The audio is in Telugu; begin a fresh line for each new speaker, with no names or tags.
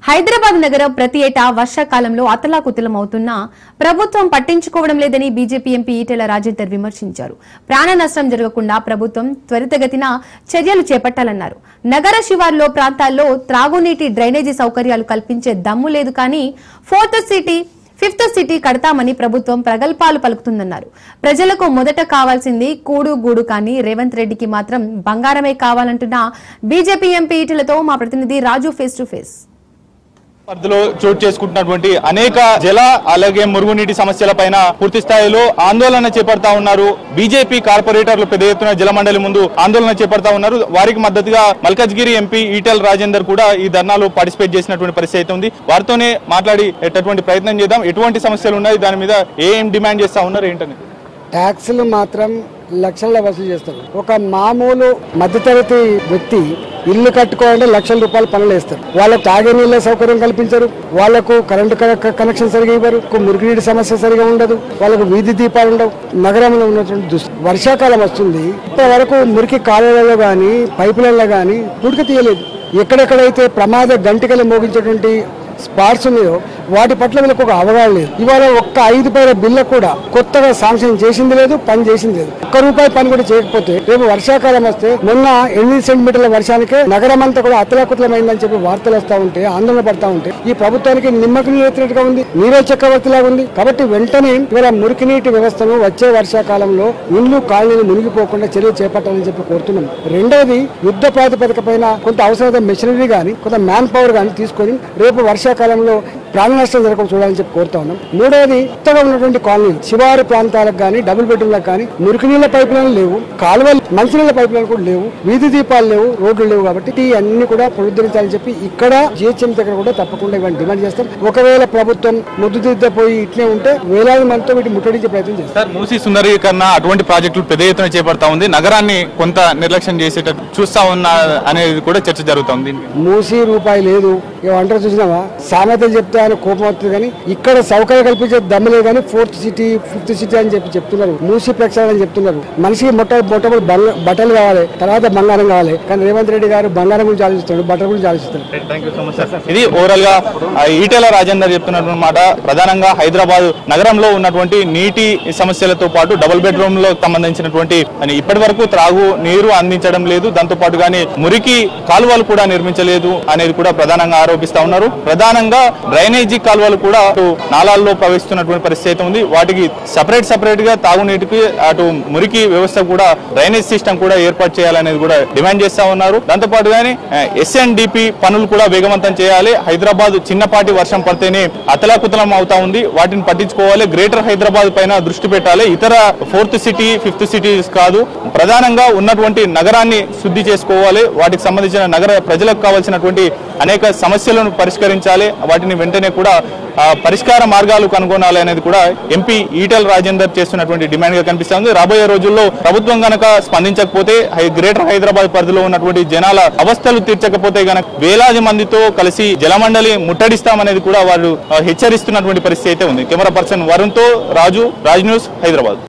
హైదరాబాద్ నగరం ప్రతి ఏటా వర్షాకాలంలో అతలాకుతలమవుతున్న ప్రభుత్వం పట్టించుకోవడం లేదని బీజేపీ ఎంపీ ఈటెల రాజేందర్ విమర్శించారు. ప్రాణ నష్టం జరగకుండా ప్రభుత్వం త్వరితగతిన చర్యలు చేపట్టాలన్నారు. నగర శివార్లో ప్రాంతాల్లో త్రాగునీటి డ్రైనేజీ సౌకర్యాలు కల్పించే దమ్ము లేదు కానీ ఫిఫ్త్ సిటీ కడతామని ప్రభుత్వం ప్రగల్భాలు పలుకుతుందన్నారు. ప్రజలకు మొదట కావాల్సింది కూడు గూడు కానీ రేవంత్ రెడ్డికి మాత్రం బంగారమే కావాలంటున్న బీజేపీ ఎంపీ ఈటెలతో మా ప్రతినిధి రాజు ఫేస్ టు ఫేస్.
పరిధిలో చోటు చేసుకుంటున్నటువంటి అనేక జల అలాగే మురుగునీటి సమస్యలపైన పూర్తి స్థాయిలో ఆందోళన చేపడతా ఉన్నారు. బీజేపీ కార్పొరేటర్లు పెద్ద ఎత్తున జలమండలి ముందు ఆందోళన చేపడతా ఉన్నారు. వారికి మద్దతుగా మల్కాజ్గిరి ఎంపీ ఈటెల రాజేందర్ కూడా ఈ ధర్నాలో పార్టిసిపేట్ చేసినటువంటి పరిస్థితి ఉంది. వారితోనే మాట్లాడేటటువంటి ప్రయత్నం చేద్దాం. ఎటువంటి సమస్యలు ఉన్నాయి, దాని మీద ఏం డిమాండ్ చేస్తా ఉన్నారు ఏంటని.
ట్యాక్సులు మాత్రం లక్షల్లో వసూలు చేస్తారు. ఒక మామూలు మధ్యతరగతి వ్యక్తి ఇల్లు కట్టుకోవాలంటే లక్షల రూపాయలు పనులు వేస్తారు. వాళ్ళకు తాగే నీళ్ళ సౌకర్యం కల్పించరు, వాళ్లకు కరెంటు కనెక్షన్ సరిగా ఇవ్వరు, మురుగునీటి సమస్య సరిగా ఉండదు, వాళ్ళకు వీధి దీపాలు ఉండవు. నగరంలో ఉన్నటువంటి వర్షాకాలం వస్తుంది, ఇప్పటి వరకు మురికి కాలువలలో కానీ పైపులలో కానీ పుడిక తీయలేదు. ఎక్కడెక్కడైతే ప్రమాద గంటికలు మోగించేటువంటి స్పాట్స్ ఉన్నాయో వాటి పట్ల వీళ్ళకి ఒక అవగాహన లేదు. ఇవాళ ఒక్క 5 పైన బిల్లు కూడా కొత్తగా శాంక్షన్ చేసింది లేదు, పని చేసింది లేదు. ₹1 పని కూడా చేయకపోతే రేపు వర్షాకాలం వస్తే మొన్న 8 సెంటీమీటర్ల వర్షానికే నగరం అంతా కూడా అతలాకుతలమైందని చెప్పి వార్తలు వస్తా ఉంటే ఆందోళన పడతా ఉంటే ఈ ప్రభుత్వానికి నిమ్మకు నీరెత్తినట్టుగా ఉంది, నీరే చక్రవర్తి లాగా ఉంది. కాబట్టి వెంటనే ఇవాళ మురికి నీటి వ్యవస్థను వచ్చే వర్షాకాలంలో ఇల్లు కాలనీలు మునిగిపోకుండా చర్యలు చేపట్టాలని చెప్పి కోరుతున్నాం. రెండవది యుద్ధ ప్రాతిపదిక పైన కొంత అవసరమైన మెషినరీ కానీ కొంత మ్యాన్ పవర్ కానీ తీసుకొని రేపు వర్షాకాలంలో ప్రాణ నష్టం జరగకుండా చూడాలని చెప్పి కోరుతా ఉన్నాం. మూడవది కొత్తగా ఉన్నటువంటి కాలనీలు శివారు ప్రాంతాలకు కానీ డబుల్ బెడ్రూమ్లకు కానీ మురికి నీళ్ల పైప్ లైన్లు లేవు, కాలువలు మంచినీళ్ల పైప్ లైన్ కూడా లేవు, వీధి దీపాలు లేవు, రోడ్లు లేవు. కాబట్టి అన్ని కూడా పునరుద్ధరించాలని చెప్పి ఇక్కడ జిహెచ్ఎం దగ్గర కూడా తప్పకుండా ఇవన్నీ డిమాండ్ చేస్తాం. ఒకవేళ ప్రభుత్వం ముద్దుదిద్దపోయి ఇట్లే ఉంటే వేలాది మందితో వీటి ముట్టడించే ప్రయత్నం చేస్తారు.
మూసీ సుందరీకరణ అటువంటి ప్రాజెక్టులు పెద్ద ఎత్తున చేపడతా ఉంది, నగరాన్ని కొంత నిర్లక్ష్యం చేసేటట్టు చూస్తా ఉన్నా అనేది కూడా చర్చ జరుగుతుంది.
మూసీ రూపాయి లేదు, ఏమంటారు చూసినావా, సామెతలు చెప్తే ఆయన కోపం అవుతుంది కానీ ఇక్కడ సౌకర్యం కల్పించే దమ్ములే కానీ 4th సిటీ 5th సిటీ అని చెప్పి చెప్తున్నారు, మూసీ ప్రక్షాళన అని చెప్తున్నారు. మనిషికి మొట్టమొదటి బట్టలు కావాలి, తర్వాత బంగారం కావాలి. కానీ రేవంత్ రెడ్డి గారు బంగారం గురించి ఆలోచిస్తాడు, బట్టల గురించి ఆలోచిస్తాడు.
ఇది ఓవరాల్ గా ఈటెల రాజేందర్ చెప్తున్నటువంటి మాట. ప్రధానంగా హైదరాబాద్ నగరంలో ఉన్నటువంటి నీటి సమస్యలతో పాటు డబుల్ బెడ్రూమ్ లో సంబంధించినటువంటి ఇప్పటి వరకు త్రాగు నీరు అందించడం లేదు, దాంతో పాటుగానే మురికి కాలువలు కూడా నిర్మించలేదు అనేది కూడా ప్రధానంగా ఆరోపిస్తా ఉన్నారు. ప్రధానంగా డ్రైనేజీ కాలువలు కూడా అటు నాలాల్లో ప్రవహిస్తున్నటువంటి పరిస్థితి ఉంది. వాటికి సపరేట్ గా తాగునీటికి అటు మురికి వ్యవస్థ కూడా డ్రైనేజ్ సిస్టమ్ కూడా ఏర్పాటు చేయాలనేది కూడా డిమాండ్ చేస్తా ఉన్నారు. దాంతో పాటుగానే SNDP పనులు కూడా వేగవంతం చేయాలి. హైదరాబాద్ చిన్నపాటి వర్షం పడితేనే అతలాకుతలం అవుతా ఉంది, వాటిని పట్టించుకోవాలి. గ్రేటర్ హైదరాబాద్ పైన దృష్టి పెట్టాలి, ఇతర 4th సిటీ 5th సిటీస్ కాదు. ప్రధానంగా ఉన్నటువంటి నగరాన్ని శుద్ధి చేసుకోవాలి. వాటికి సంబంధించిన నగర ప్రజలకు కావాల్సినటువంటి అనేక సమస్యలను పరిష్కరించాలి, వాటిని వెంటనే కూడా పరిష్కార మార్గాలు కనుగొనాలి అనేది కూడా ఎంపీ ఈటెల రాజేందర్ చేస్తున్నటువంటి డిమాండ్ గా కనిపిస్తుంది. రాబోయే రోజుల్లో ప్రభుత్వం గనక స్పందించకపోతే గ్రేటర్ హైదరాబాద్ పరిధిలో ఉన్నటువంటి జనాల అవస్థలు తీర్చకపోతే గనక వేలాది మందితో కలిసి జలమండలి ముట్టడిస్తామనేది కూడా వారు హెచ్చరిస్తున్నటువంటి పరిస్థితి అయితే ఉంది. కెమెరా పర్సన్ వరుణ్ తో రాజ్ న్యూస్, హైదరాబాద్.